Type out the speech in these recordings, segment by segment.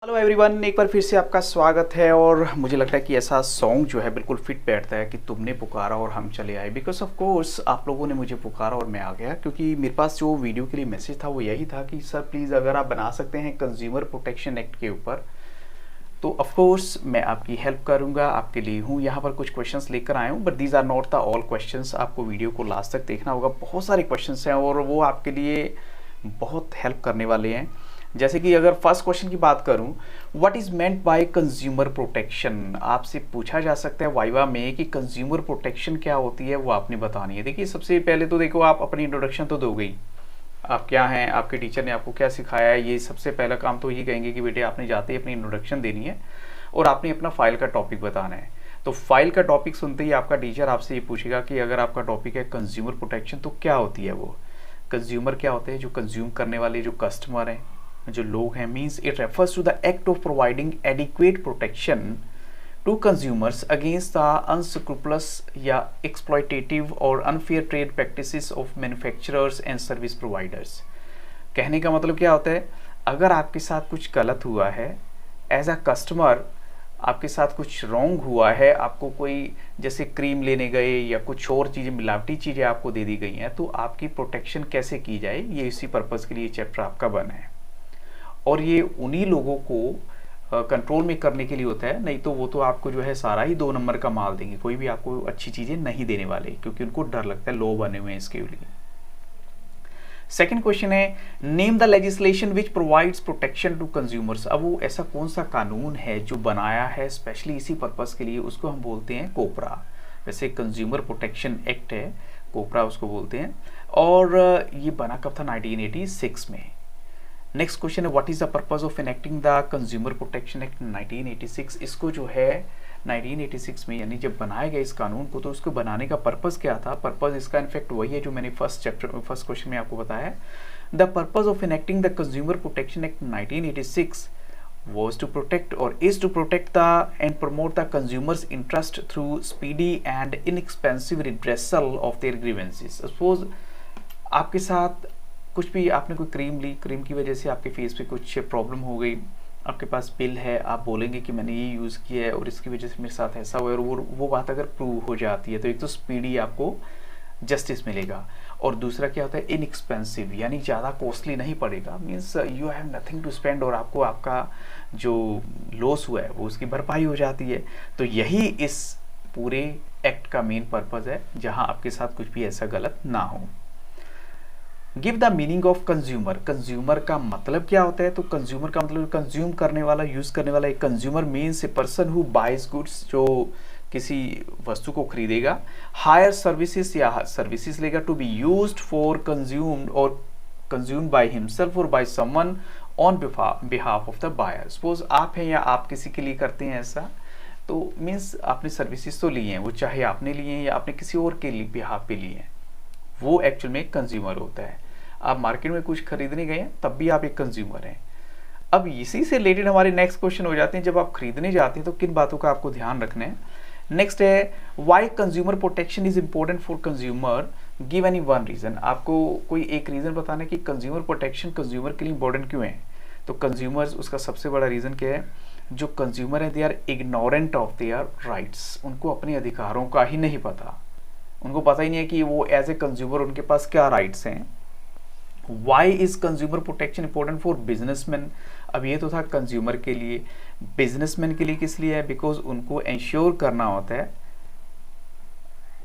Hello everyone, एक बार फिर से आपका स्वागत है। और मुझे लगता है कि ऐसा सॉन्ग जो है बिल्कुल फिट बैठता है कि तुमने पुकारा और हम चले आए। बिकॉज ऑफ कोर्स आप लोगों ने मुझे पुकारा और मैं आ गया, क्योंकि मेरे पास जो वीडियो के लिए मैसेज था वो यही था कि सर प्लीज़ अगर आप बना सकते हैं कंज्यूमर प्रोटेक्शन एक्ट के ऊपर तो ऑफ कोर्स मैं आपकी हेल्प करूंगा, आपके लिए हूँ। यहाँ पर कुछ क्वेश्चंस लेकर आया हूँ, but these are not the all questions. आपको वीडियो को लास्ट तक देखना होगा, बहुत सारे क्वेश्चंस हैं और वो आपके लिए बहुत हेल्प करने वाले हैं। जैसे कि अगर फर्स्ट क्वेश्चन की बात करूं, what is meant by consumer protection, आपसे पूछा जा सकता है वाइवा में कि कंज्यूमर प्रोटेक्शन क्या होती है, वो आपने बतानी है। देखिए सबसे पहले तो देखो, आप अपनी इंट्रोडक्शन तो दो गई, आप क्या हैं, आपके टीचर ने आपको क्या सिखाया है। ये सबसे पहला काम तो यही कहेंगे कि बेटे आपने जाते ही अपनी इंट्रोडक्शन देनी है और आपने अपना फाइल का टॉपिक बताना है। तो फाइल का टॉपिक सुनते ही आपका टीचर आपसे ये पूछेगा कि अगर आपका टॉपिक है कंज्यूमर प्रोटेक्शन तो क्या होती है वो। कंज्यूमर क्या होते हैं? जो कंज्यूम करने वाले जो कस्टमर हैं, जो लोग हैं। Means it refers to the act of providing adequate protection to consumers against the unscrupulous या एक्सप्लॉयटेटिव और unfair trade practices of manufacturers and service providers. कहने का मतलब क्या होता है, अगर आपके साथ कुछ गलत हुआ है एज अ कस्टमर, आपके साथ कुछ रॉन्ग हुआ है, आपको कोई जैसे क्रीम लेने गए या कुछ और चीज़ें, मिलावटी चीज़ें आपको दे दी गई हैं, तो आपकी प्रोटेक्शन कैसे की जाए, ये इसी पर्पज़ के लिए चैप्टर आपका बना है। और ये उन्हीं लोगों को कंट्रोल में करने के लिए होता है, नहीं तो वो तो आपको जो है सारा ही 2 नंबर का माल देंगे, कोई भी आपको अच्छी चीज़ें नहीं देने वाले, क्योंकि उनको डर लगता है, लो बने हुए हैं इसके लिए। सेकेंड क्वेश्चन है, name the legislation which provides protection to consumers. अब वो ऐसा कौन सा कानून है जो बनाया है स्पेशली इसी पर्पज़ के लिए, उसको हम बोलते हैं कोपरा। वैसे कंज्यूमर प्रोटेक्शन एक्ट है, कोपरा उसको बोलते हैं। और ये बना कब था? 1986 में। नेक्स्ट क्वेश्चन है, what is the purpose of enacting the consumer protection act 1986। इसको जो है 1986 में, यानी जब बनाया गया इस कानून को, तो उसको बनाने का पर्पज क्या था? पर्पज इसका इनफैक्ट वही है जो मैंने फर्स्ट क्वेश्चन में आपको बताया। The purpose of enacting the consumer protection act 1986 was to protect or is to protect the and promote the consumers' interest through speedy and inexpensive redressal of their grievances. Suppose आपके साथ कुछ भी, आपने कोई cream ली, cream की वजह से आपके फेस पे कुछ प्रॉब्लम हो गई, आपके पास बिल है, आप बोलेंगे कि मैंने ये यूज़ किया है और इसकी वजह से मेरे साथ ऐसा हुआ है, और वो बात अगर प्रूव हो जाती है तो एक तो स्पीडी आपको जस्टिस मिलेगा, और दूसरा क्या होता है, इनएक्सपेंसिव, यानी ज़्यादा कॉस्टली नहीं पड़ेगा। Means you have nothing to spend, और आपको आपका जो लॉस हुआ है वो उसकी भरपाई हो जाती है। तो यही इस पूरे एक्ट का मेन पर्पज़ है, जहाँ आपके साथ कुछ भी ऐसा गलत ना हो। Give the meaning of consumer. Consumer का मतलब क्या होता है? तो कंज्यूमर का मतलब कंज्यूम करने वाला, यूज करने वाला। एक consumer means a person who buys goods, जो किसी वस्तु को खरीदेगा, हायर सर्विसेज या सर्विसेज लेगा, to be used for consumed और कंज्यूम्ड बाय हिमसेल्फ और by someone on behalf of the buyer. Suppose आप हैं या आप किसी के लिए करते हैं ऐसा, तो मीन्स आपने सर्विसेज तो लिए हैं, वो चाहे आपने लिए हैं या आपने किसी और के लिए बिहाफ पे लिए हैं, वो एक्चुअल में कंज्यूमर होता है। आप मार्केट में कुछ खरीदने गए हैं तब भी आप एक कंज्यूमर हैं। अब इसी से रिलेटेड हमारे नेक्स्ट क्वेश्चन हो जाते हैं, जब आप खरीदने जाते हैं तो किन बातों का आपको ध्यान रखना है। नेक्स्ट है, why consumer protection is important for consumer, give any one reason. आपको कोई एक रीजन बताना है कि कंज्यूमर प्रोटेक्शन कंज्यूमर के लिए इंपॉर्टेंट क्यों है। तो कंज्यूमर्स, उसका सबसे बड़ा रीजन क्या है, जो कंज्यूमर है they are ignorant of their rights. उनको अपने अधिकारों का ही नहीं पता, उनको पता ही नहीं है कि वो एज ए कंज्यूमर उनके पास क्या राइट्स हैं। Why is consumer protection important for businessman. अब ये तो था कंज्यूमर के लिए, बिजनेसमैन के लिए किस लिए है? बिकॉज उनको इंश्योर करना होता है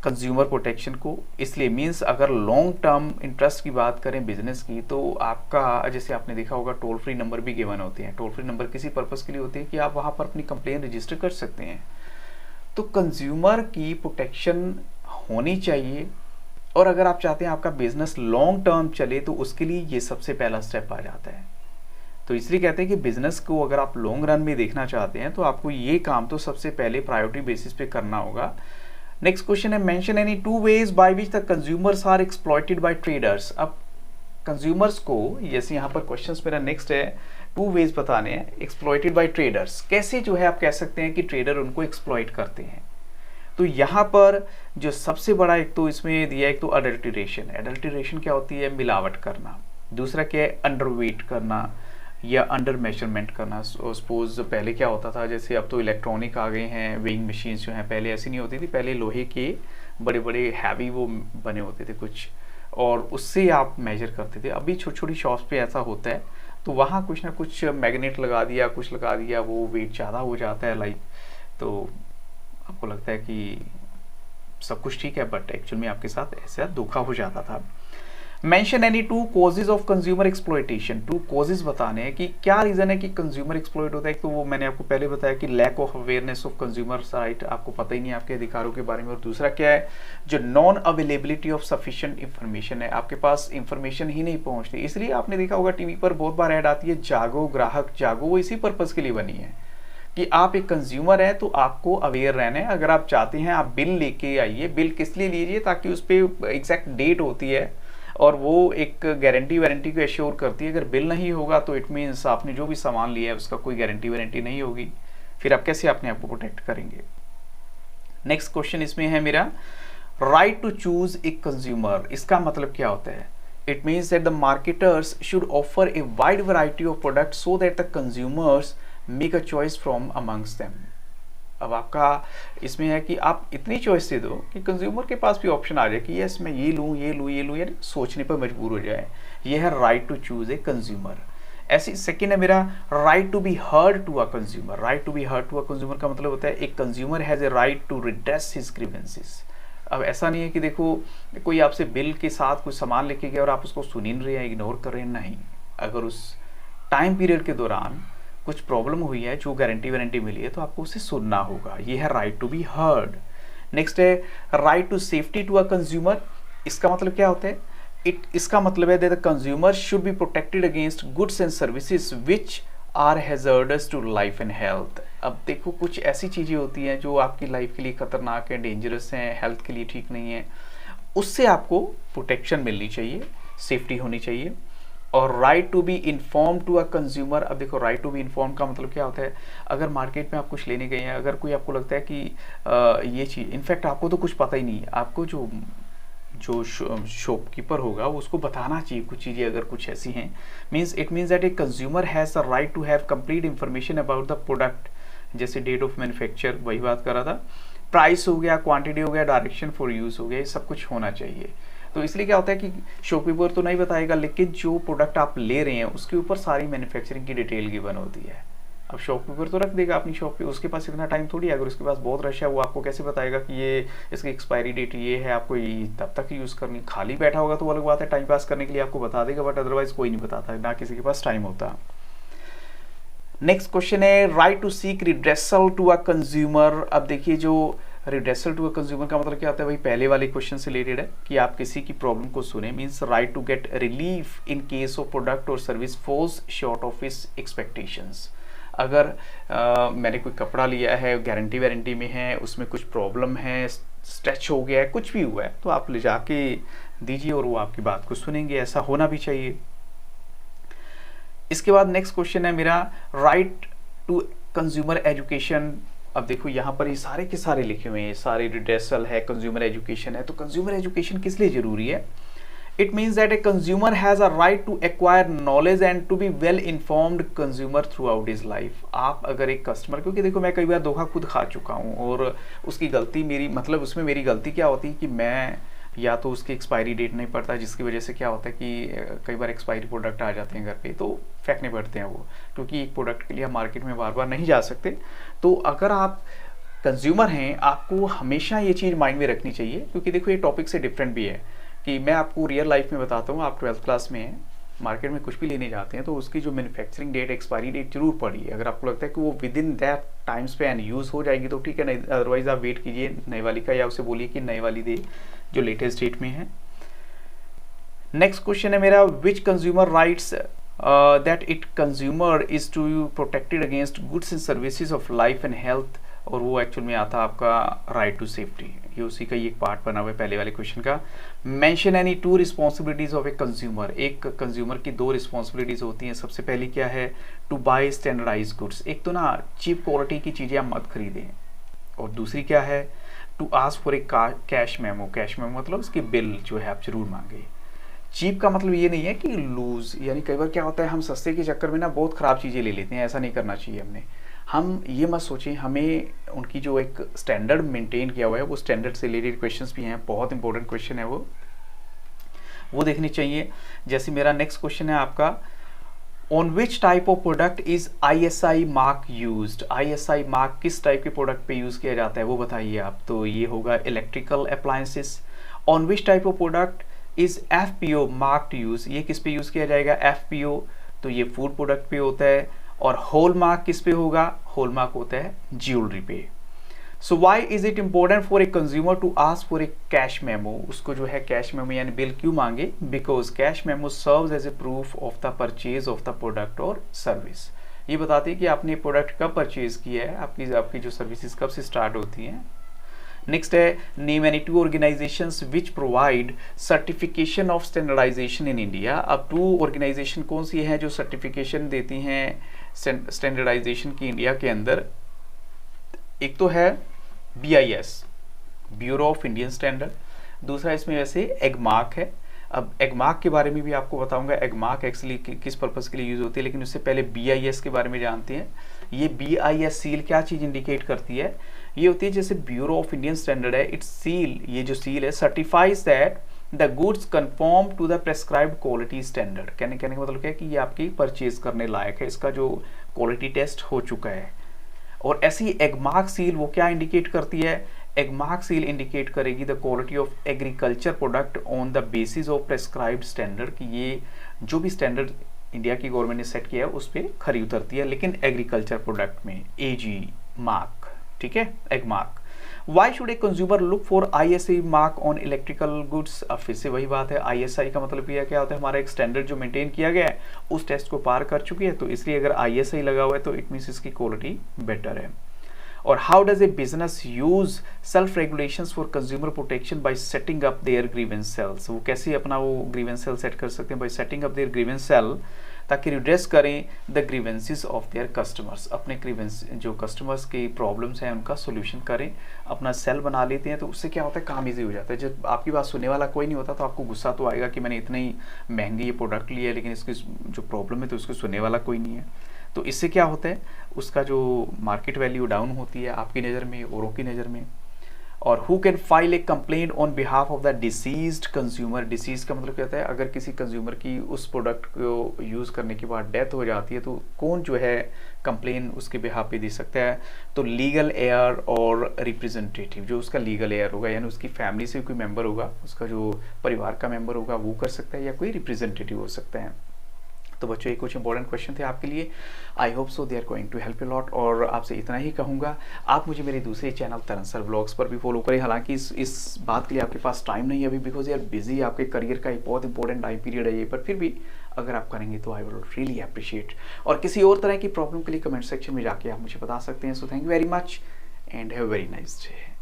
कंज्यूमर प्रोटेक्शन को, इसलिए। मीन्स अगर लॉन्ग टर्म इंटरेस्ट की बात करें बिजनेस की, तो आपका, जैसे आपने देखा होगा, टोल फ्री नंबर भी गिवन होते हैं। टोल फ्री नंबर किसी पर्पज के लिए होते हैं कि आप वहां पर अपनी कंप्लेन रजिस्टर कर सकते हैं। तो कंज्यूमर की प्रोटेक्शन होनी चाहिए, और अगर आप चाहते हैं आपका बिजनेस लॉन्ग टर्म चले तो उसके लिए ये सबसे पहला स्टेप आ जाता है। तो इसलिए कहते हैं कि बिजनेस को अगर आप लॉन्ग रन में देखना चाहते हैं तो आपको ये काम तो सबसे पहले प्रायोरिटी बेसिस पे करना होगा। नेक्स्ट क्वेश्चन है, mention any 2 ways by which the consumers are exploited by traders. अब कंज्यूमर्स को, जैसे यहाँ पर क्वेश्चन मेरा नेक्स्ट है, 2 वेज बताने हैं एक्सप्लॉइटेड बाय ट्रेडर्स। कैसे जो है आप कह सकते हैं कि ट्रेडर उनको एक्सप्लॉइट करते हैं। तो यहाँ पर जो सबसे बड़ा एक तो इसमें दिया है, एक तो अडल्ट्रेशन। अडल्ट्रेशन क्या होती है? मिलावट करना। दूसरा क्या है? अंडरवेट करना, या अंडर मेजरमेंट करना। सपोज पहले क्या होता था, जैसे अब तो इलेक्ट्रॉनिक आ गए हैं, वेइंग मशीन्स जो हैं, पहले ऐसी नहीं होती थी, पहले लोहे के बड़े बड़े हैवी वो बने होते थे कुछ, और उससे आप मेजर करते थे। अभी छोटी छोटी शॉप्स पे ऐसा होता है, तो वहाँ कुछ ना कुछ मैग्नेट लगा दिया, कुछ लगा दिया, वो वेट ज़्यादा हो जाता है लाइक, तो आपको लगता है कि सब कुछ ठीक है, बट एक्चुअल में आपके साथ ऐसा धोखा हो जाता था। Mention any 2 causes of consumer exploitation. 2 causes बताने हैं कि क्या रीजन है कि कंज्यूमर एक्सप्लॉयट होता है। एक तो वो मैंने आपको पहले बताया कि lack of awareness of consumers right, आपको पता ही नहीं आपके अधिकारों के बारे में, और दूसरा क्या है, जो non availability of sufficient information है, आपके पास इंफॉर्मेशन ही नहीं पहुंचती। इसलिए आपने देखा होगा टीवी पर बहुत बार ऐड आती है, जागो ग्राहक जागो, वो इसी पर्पज के लिए बनी है कि आप एक कंज्यूमर हैं तो आपको अवेयर रहना है। अगर आप चाहते हैं आप बिल लेके आइए, बिल किस लिए लीजिए, ताकि उस पर एग्जैक्ट डेट होती है और वो एक गारंटी वारंटी को एश्योर करती है। अगर बिल नहीं होगा तो इट मीन्स आपने जो भी सामान लिया है उसका कोई गारंटी वारंटी नहीं होगी, फिर आप कैसे अपने आप को प्रोटेक्ट करेंगे। नेक्स्ट क्वेश्चन इसमें है मेरा, right to choose a consumer, इसका मतलब क्या होता है। It means that the marketers should offer a wide variety of product so that the consumers make a choice from amongst them. अब आपका इसमें है कि आप इतनी चॉइस दे दो कि कंज्यूमर के पास भी ऑप्शन आ जाए कि यस मैं ये लूँ ये लूँ ये लूँ, यानी सोचने पर मजबूर हो जाए। ये है right to choose a consumer. ऐसी सेकेंड है मेरा, right to be heard to a consumer. Right to be heard to a consumer का मतलब होता है एक consumer has a right to redress his grievances. अब ऐसा नहीं है कि देखो कोई आपसे बिल के साथ कुछ सामान लेके गया और आप उसको सुन ही नहीं रहे हैं, इग्नोर कर रहे हैं, नहीं। अगर उस टाइम पीरियड के दौरान कुछ प्रॉब्लम हुई है, जो गारंटी वारंटी मिली है, तो आपको उसे सुनना होगा। ये है right to be heard. Next है right to safety to a consumer. इसका मतलब क्या होता है, इसका मतलब है that the consumer should be protected against goods and services which are hazardous to life and health. अब देखो कुछ ऐसी चीज़ें होती हैं जो आपकी लाइफ के लिए खतरनाक है, डेंजरस हैं, हेल्थ के लिए ठीक नहीं है, उससे आपको प्रोटेक्शन मिलनी चाहिए, सेफ्टी होनी चाहिए। और right to be inform to a consumer. अब देखो राइट टू बी इन्फॉर्म का मतलब क्या होता है, अगर मार्केट में आप कुछ लेने गए हैं, अगर कोई आपको लगता है कि ये चीज़, इनफैक्ट आपको तो कुछ पता ही नहीं है, आपको जो शॉपकीपर होगा उसको बताना चाहिए कुछ चीज़ें अगर कुछ ऐसी हैं। It means that a consumer has the right to have complete information about the product, जैसे डेट ऑफ मैन्युफैक्चर, वही बात कर रहा था, प्राइस हो गया, क्वांटिटी हो गया, डायरेक्शन फॉर यूज़ हो गया, ये सब कुछ होना चाहिए। तो इसलिए क्या होता है कि शॉपकीपर तो नहीं बताएगा, लेकिन जो प्रोडक्ट आप ले रहे हैं उसके ऊपर सारी मैन्युफैक्चरिंग की डिटेल गिवन होती है। अब शॉपकीपर तो रख देगा अपनी शॉप पे, उसके पास इतना टाइम थोड़ी है, अगर उसके पास बहुत रश है वो आपको कैसे बताएगा कि ये इसकी एक्सपायरी डेट ये है, आपको ये तब तक यूज़ करनी। खाली बैठा होगा तो अलग बात है, टाइम पास करने के लिए आपको बता देगा, बट अदरवाइज कोई नहीं बताता है, ना किसी के पास टाइम होता। नेक्स्ट क्वेश्चन है right to seek redressal to a consumer. अब देखिए जो रिड्रेसल टू अ कंज्यूमर का मतलब क्या होता है, वही पहले वाले क्वेश्चन से रिलेटेड है कि आप किसी की प्रॉब्लम को सुने। Means right to get relief in case of product और service falls short of his expectations. अगर मैंने कोई कपड़ा लिया है, गारंटी वारंटी में है, उसमें कुछ प्रॉब्लम है, स्ट्रेच हो गया है, कुछ भी हुआ है, तो आप ले जाके दीजिए और वो आपकी बात को सुनेंगे, ऐसा होना भी चाहिए। इसके बाद नेक्स्ट क्वेश्चन है मेरा राइट टू कंज्यूमर एजुकेशन। अब देखो यहाँ पर ये सारे के सारे लिखे हुए हैं, सारे रिड्रेसल है, कंज्यूमर एजुकेशन है। तो कंज्यूमर एजुकेशन किस लिए जरूरी है? It means that a consumer has a right to acquire knowledge and to be well informed consumer throughout his life. आप अगर एक कस्टमर, क्योंकि देखो मैं कई बार धोखा खुद खा चुका हूँ, और उसकी गलती मेरी, मतलब उसमें मेरी गलती क्या होती है कि मैं या तो उसकी एक्सपायरी डेट नहीं पड़ता, जिसकी वजह से क्या होता है कि कई बार एक्सपायरी प्रोडक्ट आ जाते हैं घर पे, तो फेंकने पड़ते हैं वो, क्योंकि एक प्रोडक्ट के लिए हम मार्केट में बार बार नहीं जा सकते। तो अगर आप कंज्यूमर हैं, आपको हमेशा ये चीज़ माइंड में रखनी चाहिए, क्योंकि देखो ये टॉपिक से डिफरेंट भी है कि मैं आपको रियल लाइफ में बताता हूँ। आप 12th क्लास में हैं, मार्केट में कुछ भी लेने जाते हैं तो उसकी जो मैन्युफैक्चरिंग डेट, एक्सपायरी डेट जरूर पढ़िए। अगर आपको लगता है कि वो with in that time span use हो जाएगी तो ठीक है, नहीं अदरवाइज आप वेट कीजिए नई वाली का, या उसे बोलिए कि नई वाली दे जो लेटेस्ट डेट में है। नेक्स्ट क्वेश्चन है मेरा which consumer rights that it consumer is to protected against goods and services of life and health, और वो एक्चुअल में आता आपका राइट टू सेफ्टी। ये उसी का ही एक पार्ट बना हुआ है पहले वाले क्वेश्चन का। Mention any 2 responsibilities of a consumer. एक कंज्यूमर की 2 रिस्पॉन्सिबिलिटीज होती हैं। सबसे पहली क्या है, टू बाय स्टैंडर्डाइज गुड्स। एक तो ना चीप क्वालिटी की चीज़ें आप मत खरीदें, और दूसरी क्या है, to ask for a cash memo. Cash memo मतलब उसकी बिल जो है आप जरूर मांगे। चीप का मतलब ये नहीं है कि लूज, यानी कई बार क्या होता है हम सस्ते के चक्कर में ना बहुत ख़राब चीज़ें ले लेते हैं, ऐसा नहीं करना चाहिए हमने। हम ये मत सोचें, हमें उनकी जो एक स्टैंडर्ड मेंटेन किया हुआ है वो स्टैंडर्ड से रिलेटेड क्वेश्चंस भी हैं, बहुत इंपॉर्टेंट क्वेश्चन है वो देखनी चाहिए। जैसे मेरा नेक्स्ट क्वेश्चन है आपका, on which type of product is ISI mark used. ISI mark किस टाइप के प्रोडक्ट पे यूज़ किया जाता है वो बताइए आप। तो ये होगा electrical appliances. On which type of product is FPO marked use, ये किस पे यूज़ किया जाएगा FPO, तो ये फूड प्रोडक्ट पे होता है। और हॉलमार्क किस पे होगा, हॉलमार्क होता है ज्वेलरी पे। So why is it important for a consumer to ask for a cash memo, उसको जो है कैश मेमो यानी बिल क्यों मांगे, because cash memo serves as a proof of the purchase of the product और service. ये बताती है कि आपने प्रोडक्ट कब परचेज किया है, आपकी जो सर्विसेज कब से स्टार्ट होती हैं। नेक्स्ट है, name any 2 organisations which provide certification of standardisation in India. अब 2 ऑर्गेनाइजेशन कौन सी हैं जो सर्टिफिकेशन देती हैं स्टैंडर्डाइजेशन की इंडिया के अंदर। एक तो है BIS, bureau of Indian standard, दूसरा इसमें वैसे एगमार्क है। अब एगमार्क के बारे में भी आपको बताऊंगा, एगमार्क एक्चुअली किस पर्पज़ के लिए यूज़ होती है, लेकिन उससे पहले BIS के बारे में जानते हैं। ये BIS सील क्या चीज़ इंडिकेट करती है, ये होती है जैसे ब्यूरो ऑफ इंडियन स्टैंडर्ड है, इट्स सील, ये जो सील है certifies that the goods conform to the prescribed quality standard. कहने का मतलब क्या है कि ये आपकी परचेज करने लायक है, इसका जो क्वालिटी टेस्ट हो चुका है। और ऐसी एगमार्क सील वो क्या इंडिकेट करती है, एगमार्क सील इंडिकेट करेगी the quality of agriculture product on the basis of prescribed standard, कि ये जो भी स्टैंडर्ड इंडिया की गवर्नमेंट ने सेट किया है उस पर खरी उतरती है, लेकिन एग्रीकल्चर प्रोडक्ट में AG मार्क, ठीक है, Agmark. Why should a consumer look for ISI mark on electrical goods. अब फिर से वही बात है, ISI का मतलब यह क्या होता है, हमारा एक स्टैंडर्ड जो मेंटेन किया गया है उस टेस्ट को पार कर चुकी है, तो इसलिए अगर ISI लगा हुआ है तो इट मीन्स इसकी क्वालिटी बेटर है। और how does a business use self regulations for consumer protection by setting up their grievance cells. वो कैसे अपना वो ग्रीवेंस सेल सेट कर सकते हैं, by setting up their grievance cell, ताकि रिड्रेस करें the grievances of their customers, अपने ग्रीवेंस जो कस्टमर्स की प्रॉब्लम्स हैं उनका सोल्यूशन करें, अपना सेल बना लेते हैं। तो उससे क्या होता है, काम ईजी हो जाता है। जब आपकी बात सुनने वाला कोई नहीं होता तो आपको गुस्सा तो आएगा कि मैंने इतने ही महंगे ये प्रोडक्ट लिया है लेकिन इसकी जो प्रॉब्लम है तो उसको सुनने वाला कोई नहीं है। तो इससे क्या होता है, उसका जो मार्केट वैल्यू डाउन होती है आपकी नज़र में, औरों की नज़र में। और who can file A complaint on behalf of the deceased consumer. Disease का मतलब क्या होता है, अगर किसी कंज्यूमर की उस प्रोडक्ट को यूज़ करने के बाद डेथ हो जाती है तो कौन जो है कंप्लेन उसके बिहाफ पे दे सकता है, तो लीगल एयर और रिप्रेजेंटेटिव, जो उसका लीगल एयर होगा यानी उसकी फैमिली से कोई मेंबर होगा, उसका जो परिवार का मेंबर होगा वो कर सकता है, या कोई रिप्रेजेंटेटिव हो सकता है। तो बच्चों ये कुछ इंपॉर्टेंट क्वेश्चन थे आपके लिए, I hope so they are going to help you lot. और आपसे इतना ही कहूँगा, आप मुझे मेरे दूसरे चैनल तरन सर ब्लॉग्स पर भी फॉलो करें। हालांकि इस बात के लिए आपके पास टाइम नहीं है अभी, बिकॉज यार बिजी, आपके करियर का एक बहुत इंपॉर्टेंट टाइम पीरियड है ये, पर फिर भी अगर आप करेंगे तो आई विल रियली अप्रिशिएट। और किसी और तरह की प्रॉब्लम के लिए कमेंट सेक्शन में जाके आप मुझे बता सकते हैं। So thank you very much and have very nice day.